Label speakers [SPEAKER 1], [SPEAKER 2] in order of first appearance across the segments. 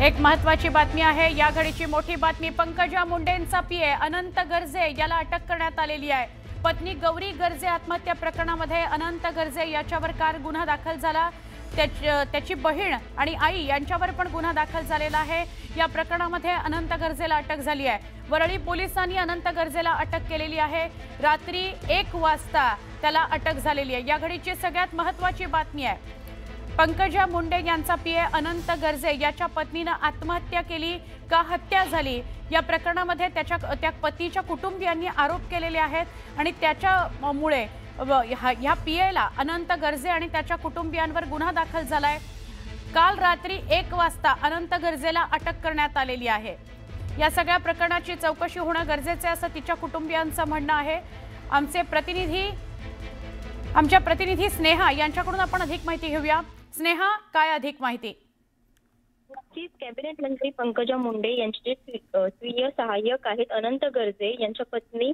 [SPEAKER 1] एक महत्त्वाची बातमी आहे। या घडीची मोठी बातमी। पंकजा मुंडेंचा पीए अनंत गर्जे याला अटक करण्यात आलेली आहे। पत्नी गौरी गर्जे आत्महत्या प्रकरणामध्ये अनंत गर्जे याच्यावर काल गुन्हा दाखल झाला। त्याची बहीण आणि आई यांच्यावर पण गुन्हा दाखल झालेला आहे। या प्रकरणामध्ये अनंत गर्जेला अटक झाली आहे। वरळी पोलिसांनी अनंत गर्जेला अटक केलेली आहे। रात्री 1 वाजता त्याला अटक झालेली आहे। या घडीची सगळ्यात महत्त्वाची बातमी आहे। पंकजा मुंडे यांचा पीए अनंत गर्जे याच्या पत्नीने आत्महत्या केली का हत्या झाली या प्रकरणामध्ये त्या पतीच्या कुटुंबियांनी आरोप केलेले आहेत आणि त्याच्यामुळे ह्या पीएला अनंत गर्जे आणि त्याच्या कुटुंबियांवर गुन्हा दाखल झालाय। काल रात्री 1 वाजता अनंत गर्जेला अटक करण्यात आलेली आहे। या सगळ्या प्रकरणाची चौकशी होणं गरजेचे असं तिच्या कुटुंबियांचं म्हणणं आहे। आमच्या प्रतिनिधी स्नेहा यांच्याकडून आपण अधिक माहिती घेऊया। स्नेहा, काय अधिक माहिती?
[SPEAKER 2] नक्कीच कॅबिनेट मंत्री पंकजा मुंडे यांचे स्वीय सहाय्यक आहेत अनंत गर्जे यांच्या पत्नी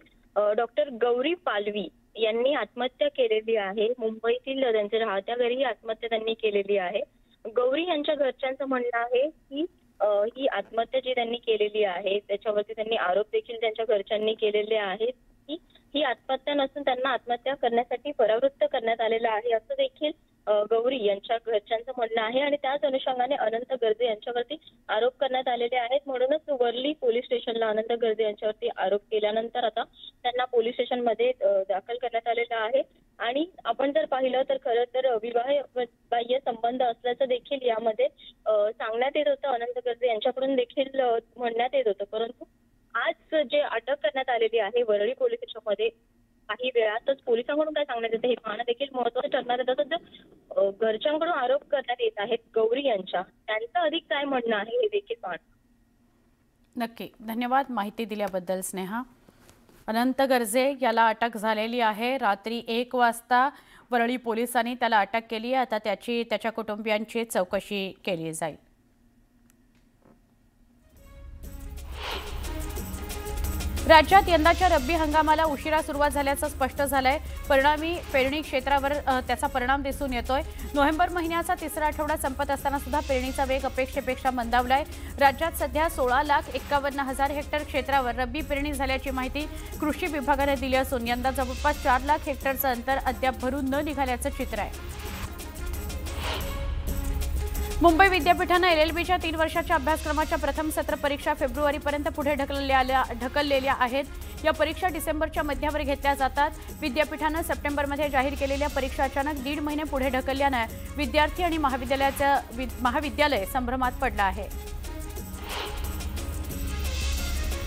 [SPEAKER 2] डॉक्टर गौरी पालवी यांनी आत्महत्या केलेली आहे। मुंबईतील त्यांच्या राहत्या घरी आत्महत्या त्यांनी केलेली आहे। गौरी यांच्या घरच्यांचं म्हणणं आहे की ही आत्महत्या जी त्यांनी केलेली आहे त्याच्यावरती त्यांनी आरोप देखील त्यांच्या घरच्यांनी केलेले आहेत की ही आत्महत्या नसून त्यांना आत्महत्या करण्यासाठी परावृत्त करण्यात आलेलं आहे असं देखील गौरी यांच्या घरच्यांचं म्हणणं आहे। आणि त्याच अनुषंगाने अनंत गर्जे यांच्यावरती आरोप करण्यात आलेले आहेत। म्हणूनच वरळी पोलीस स्टेशनला अनंत गर्जे यांच्यावरती आरोप केल्यानंतर आता त्यांना पोलीस स्टेशनमध्ये दाखल करण्यात आलेलं आहे। आणि आपण जर पाहिलं तर खरं तर विवाहबाह्य संबंध असल्याचं देखील यामध्ये सांगण्यात येत होतं। अनंत गर्जे यांच्याकडून देखील म्हणण्यात येत होतं। परंतु आज जे अटक करण्यात आलेली आहे वरळी पोलीस स्टेशनमध्ये काही वेळातच पोलिसांकडून काय सांगण्यात येतं हे पाहणं देखील महत्त्वाचं ठरणार आहे। तसंच घरच्यांकडून आरोप करण्यात येत आहेत गौरी त्यांचं अधिक काय म्हणणं आहे हे देखील पाहणं।
[SPEAKER 1] नक्की, धन्यवाद माहिती दिल्याबद्दल स्नेहा। अनंत गर्जे याला अटक झालेली आहे। रात्री 1 वाजता वरळी पोलिसांनी त्याला अटक केली आहे। आता त्याच्या कुटुंबियांची चौकशी केली जाईल। राज्यात यंदाच्या रब्बी हंगामाला उशिरा सुरुवात झाल्याचं स्पष्ट झालंय। परिणामी पेरणी क्षेत्रावर त्याचा परिणाम दिसून येतोय। नोव्हेंबर महिन्याचा तिसरा आठवडा संपत असताना सुद्धा पेरणीचा वेग अपेक्षेपेक्षा मंदावलाय। राज्यात सध्या 16,51,000 हेक्टर क्षेत्रावर रब्बी पेरणी झाल्याची माहिती कृषी विभागाने दिली असून यंदा जवळपास 4 लाख हेक्टरचं अंतर अद्याप भरून न निघाल्याचं चित्र आहे। मुंबई विद्यापीठाने एलएलबीच्या 3 वर्षाच्या अभ्यासक्रमाच्या प्रथम सत्र परीक्षा फेब्रुवारीपर्यंत पुढे ढकललेल्या आहेत। या परीक्षा डिसेंबरच्या मध्यावर घेतल्या जातात। विद्यापीठाने सप्टेंबरमध्ये जाहीर केलेल्या परीक्षा अचानक 1.5 महिने पुढे ढकलल्याने विद्यार्थी आणि महाविद्यालय संभ्रमात पडलं आहे।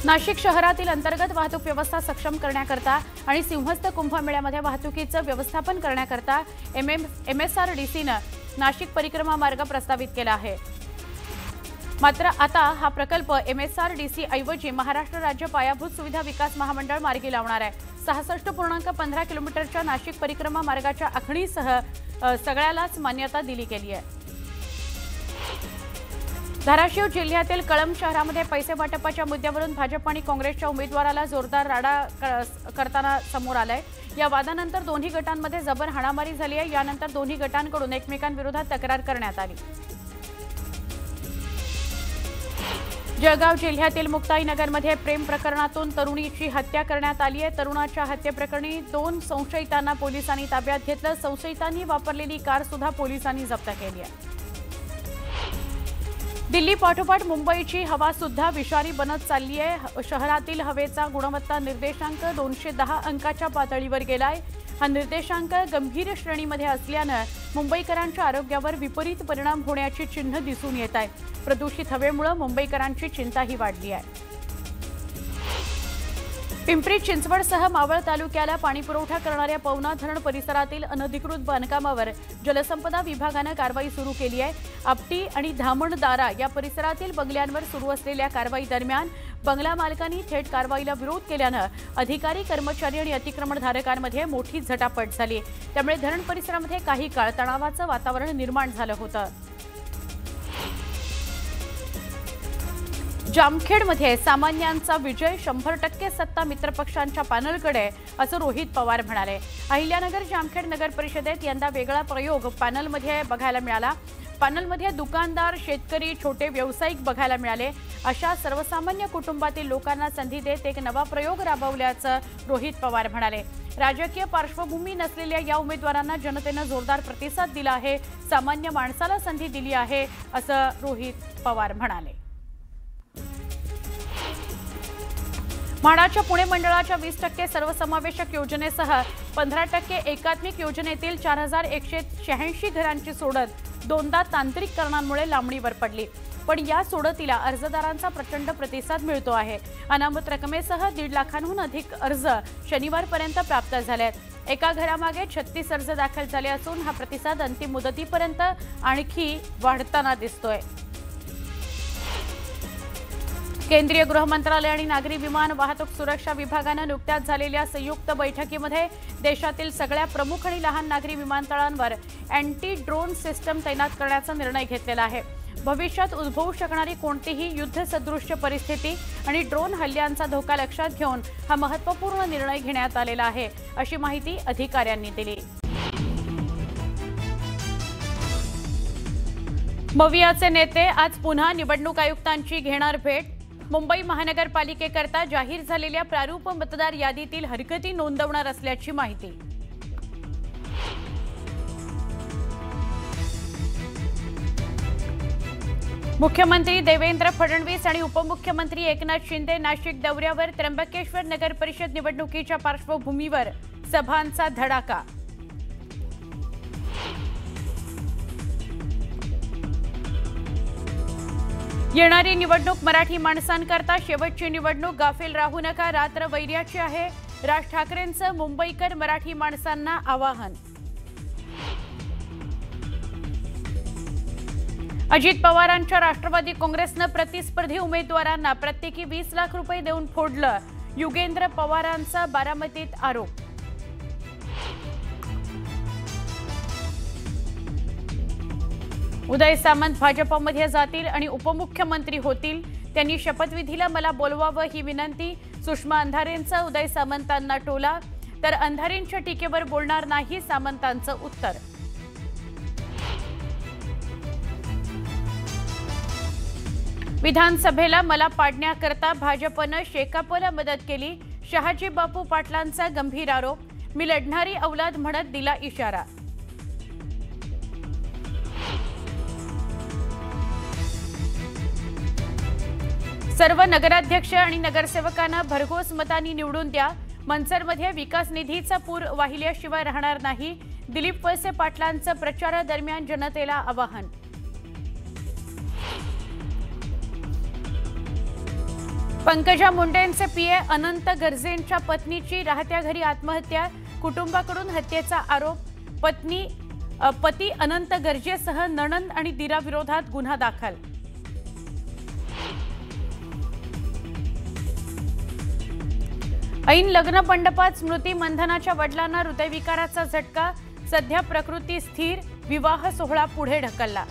[SPEAKER 1] नाशिक शहरातील अंतर्गत वाहतूक व्यवस्था सक्षम करण्याकरता आणि सिंहस्थ कुंभमेळ्यामध्ये वाहतुकीचं व्यवस्थापन करण्याकरता MSRDCने नाशिक परिक्रमा मार्ग प्रस्तावित केला आहे। मात्र आता हा प्रकल्प MSRDC ऐवजी महाराष्ट्र राज्य पायाभूत सुविधा विकास महामंडळ मार्गी लावणार आहे। 66.15 किलोमीटरच्या नाशिक परिक्रमा मार्गाच्या आखणीसह सगळ्यालाच मान्यता दिली गेली आहे। धाराशिव जिल्ह्यातील कळंब शहरामध्ये पैसे वाटपाच्या मुद्द्यावरून भाजप आणि काँग्रेसच्या उमेदवाराला जोरदार राडा करताना समोर आलाय। या वादानंतर दोन्ही गटांमध्ये जबर हाणामारी झाली आहे। यानंतर दोन्ही गटांकडून एकमेकांविरोधात तक्रार करण्यात आली। जळगाव जिल्ह्यातील मुक्ताईनगरमध्ये प्रेम प्रकरणातून तरुणीची हत्या करण्यात आली आहे। तरुणाच्या हत्येप्रकरणी 2 संशयितांना पोलिसांनी ताब्यात घेतलं। संशयितांनी वापरलेली कार सुद्धा पोलिसांनी जप्त केली आहे। दिल्ली पाठोपाठ मुंबईची हवा सुद्धा विषारी बनत चालली आहे। शहरातील हवेचा गुणवत्ता निर्देशांक 210 अंकाच्या पातळीवर गेलाय। हा निर्देशांक गंभीर श्रेणीमध्ये असल्याने मुंबईकरांच्या आरोग्यावर विपरीत परिणाम होण्याची चिन्ह दिसून येत आहे। प्रदूषित हवेमुळे मुंबईकरांची चिंताही वाढली आहे। पिंपरी चिंचवडसह मावळ तालुक्याला पाणीपुरवठा करणाऱ्या पवना धरण परिसरातील अनधिकृत बांधकामावर जलसंपदा विभागाने कारवाई सुरू केली आहे। आपटी आणि धामणदारा या परिसरातील बंगल्यांवर सुरू असलेल्या कारवाई दरम्यान बंगला मालकांनी थेट कारवाईला विरोध केल्याने अधिकारी, कर्मचारी आणि अतिक्रमणधारकांमध्ये मोठी झटापट झाली। त्यामुळे धरण परिसरामध्ये काही काळ तणावाचं वातावरण निर्माण झालं होतं। जामखेडमध्ये सामान्यांचा विजय, 100% सत्ता मित्रपक्षांच्या पॅनलकडे, असं रोहित पवार म्हणाले। अहिल्यानगर जामखेड नगर परिषदेत यंदा वेगळा प्रयोग पॅनलमध्ये बघायला मिळाला। पॅनलमध्ये दुकानदार, शेतकरी, छोटे व्यावसायिक बघायला मिळाले। अशा सर्वसामान्य कुटुंबातील लोकांना संधी देत एक नवा प्रयोग राबवल्याचं रोहित पवार म्हणाले। राजकीय पार्श्वभूमी नसलेल्या या उमेदवारांना जनतेने जोरदार प्रतिसाद दिला आहे, सामान्य माणसाला संधी दिली आहे असं रोहित पवार म्हणाले। म्हाडाच्या पुणे मंडळाच्या 20% सर्वसमावेशक योजनेसह 15% एकात्मिक योजनेतील 4186 घरांची सोडत दोनदा तांत्रिक कारणांमुळे लांबणीवर पडली। पण या सोडतीला अर्जदारांचा प्रचंड प्रतिसाद मिळतो आहे। अनामत रकमेसह 1.5 लाखांहून अधिक अर्ज शनिवारपर्यंत प्राप्त झाले आहेत। एका घरामागे 36 अर्ज दाखल झाले असून हा प्रतिसाद अंतिम मुदतीपर्यंत आणखी वाढताना दिसतोय। केंद्रीय गृह मंत्रालय आणि नागरी विमान वाहतूक सुरक्षा विभागाने नुकत्याच झालेल्या संयुक्त बैठकीमध्ये देशातील सगळ्या प्रमुख आणि लहान नागरी विमानतळांवर अँटी ड्रोन सिस्टम तैनात करण्याचा निर्णय घेतलेला आहे। भविष्यात उद्भवू शकणारी कोणतीही युद्धसदृश्य परिस्थिती आणि ड्रोन हल्ल्यांचा धोका लक्षात घेऊन हा महत्त्वपूर्ण निर्णय घेण्यात आलेला आहे, अशी माहिती अधिकाऱ्यांनी दिली। मवियाचे नेते आज पुन्हा निवडणूक आयुक्तांची घेणार भेट। मुंबई महानगरपालिकेकरता जाहीर झालेल्या प्रारूप मतदार यादीतील हरकती नोंदवणार असल्याची माहिती। मुख्यमंत्री देवेंद्र फडणवीस आणि उपमुख्यमंत्री एकनाथ शिंदे नाशिक दौऱ्यावर। त्र्यंबकेश्वर नगर परिषद निवडणुकीच्या पार्श्वभूमीवर सभांचा धडाका। येणारी निवडणूक मराठी माणसांकरता शेवटची निवडणूक, गाफील राहू नका, रात्र वैर्याची आहे, राज ठाकरेंचं मुंबईकर मराठी माणसांना आवाहन। अजित पवारांच्या राष्ट्रवादी काँग्रेसनं प्रतिस्पर्धी उमेदवारांना प्रत्येकी 20 लाख रुपये देऊन फोडलं, युगेंद्र पवारांचा बारामतीत आरोप। उदय सामंत भाजपमध्ये जातील आणि उपमुख्यमंत्री होतील, त्यांनी शपथविधीला मला बोलवावं ही विनंती। सुषमा अंधारेंचा उदय सामंतांना टोला, तर अंधारेंच्या टीकेवर बोलणार नाही सामंतांचं उत्तर। विधानसभेला मला पाडण्याकरता भाजपनं शेकापला मदत केली, शहाजी बापू पाटलांचा गंभीर आरोप। मी लढणारी औलाद म्हणत दिला इशारा। सर्व नगराध्यक्ष आणि नगरसेवकांना भरघोस मतांनी निवडून द्या, मनसरमध्ये विकास निधीचा पूर वाहिल्याशिवाय राहणार नाही, दिलीप वळसे पाटलांचं प्रचारादरम्यान जनतेला आवाहन। पंकजा मुंडेंचे पीए अनंत गर्जेंच्या पत्नीची राहत्या घरी आत्महत्या, कुटुंबाकडून हत्येचा आरोप। पती अनंत गर्जेसह नणंद आणि दिराविरोधात गुन्हा दाखल। ऐन लग्न मंडपात स्मृती मंधनाच्या वडिलांना हृदयविकाराचा झटका, सध्या प्रकृती स्थिर, विवाह सोहळा पुढे ढकलला।